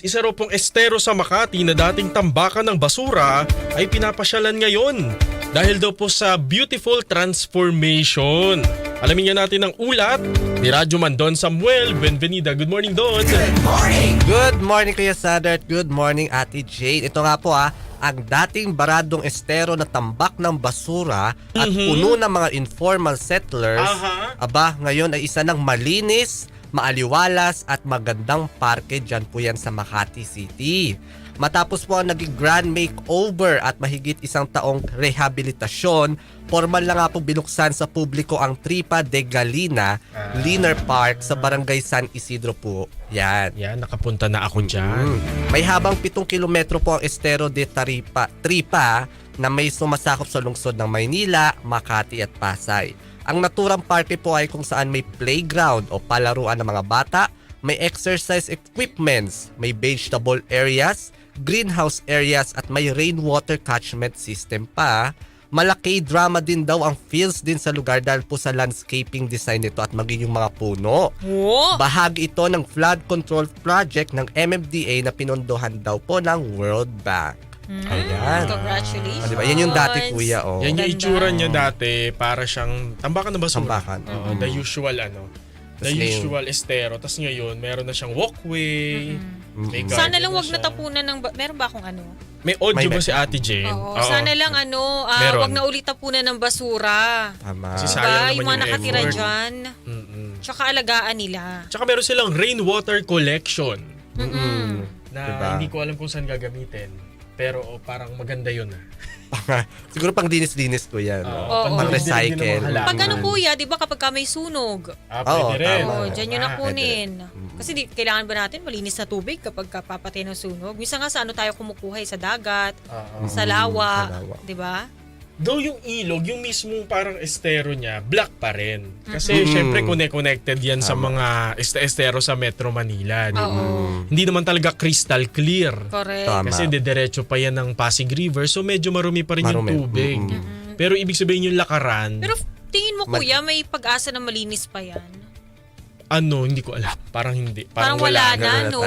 Isa raw pong estero sa Makati na dating tambakan ng basura ay pinapasyalan ngayon dahil daw po sa beautiful transformation. Alamin nga natin ang ulat ni Radyo Man Don Samuel Benvenida. Good morning, Don. Good morning Kuya Sadat. Good morning Ate Jane. Ito nga po ang dating baradong estero na tambak ng basura at puno ng mga informal settlers. Aba, ngayon ay isa ng malinis, maaliwalas at magandang parke dyan po yan sa Makati City. Matapos po ang naging grand makeover at mahigit isang taong rehabilitasyon, formal na nga po binuksan sa publiko ang Tripa de Galina Linear Park sa Barangay San Isidro po. Yan. Yan, nakapunta na ako dyan. May habang 7 kilometro po ang Estero de Tripa na may sumasakop sa lungsod ng Maynila, Makati at Pasay. Ang naturang parke po ay kung saan may playground o palaruan ng mga bata, may exercise equipments, may vegetable areas, greenhouse areas at may rainwater catchment system pa. Malaki drama din daw ang feels din sa lugar dahil po sa landscaping design nito at maging yung mga puno. Bahagi ito ng flood control project ng MMDA na pinondohan daw po ng World Bank. Ayan. Congratulations. Diba? Yan yung dati kuya. Yan yung Ganda. itsura niya dati, para siyang tambakan na basura. Tambakan. Oo, the usual the Tas usual estero. Tapos ngayon, meron na siyang walkway. May garden Sana lang wag siya. natapunan ng meron ba akong May audio May ba si Ate Jane? Oo, Oo. sana lang Meron. wag na ulit tapunan ng basura. Tama. Kasi Diba? sayang naman Yung mga yung nakatira effort. dyan. Mm-mm. Tsaka alagaan nila. Tsaka meron silang rainwater collection na Diba? hindi ko alam kung saan gagamitin. Pero parang maganda yun. Siguro pang dinis-dinis ko yan. Oo. Pang recycle. Pag ano kuya, di ba kapag ka may sunog, Pwede rin. tama. dyan yun na Tama. kunin. Kasi kailangan ba natin malinis na tubig kapag kapapatay ng sunog? Minsan nga sa ano tayo kumukuha sa dagat, sa lawa, sa lawa. di ba? Though yung ilog, yung mismong parang estero niya, black pa rin. Kasi syempre connected yan sa mga estero sa Metro Manila. Di ba? Hindi naman talaga crystal clear. Correct. Tama. Kasi diretso pa yan ng Pasig River, so medyo marumi pa rin yung Marumi. tubig. Pero ibig sabihin yung lakaran, Pero tingin mo kuya, may pag-asa na malinis pa yan? hindi ko alam. Parang hindi. Parang wala na, Wala no? talaga.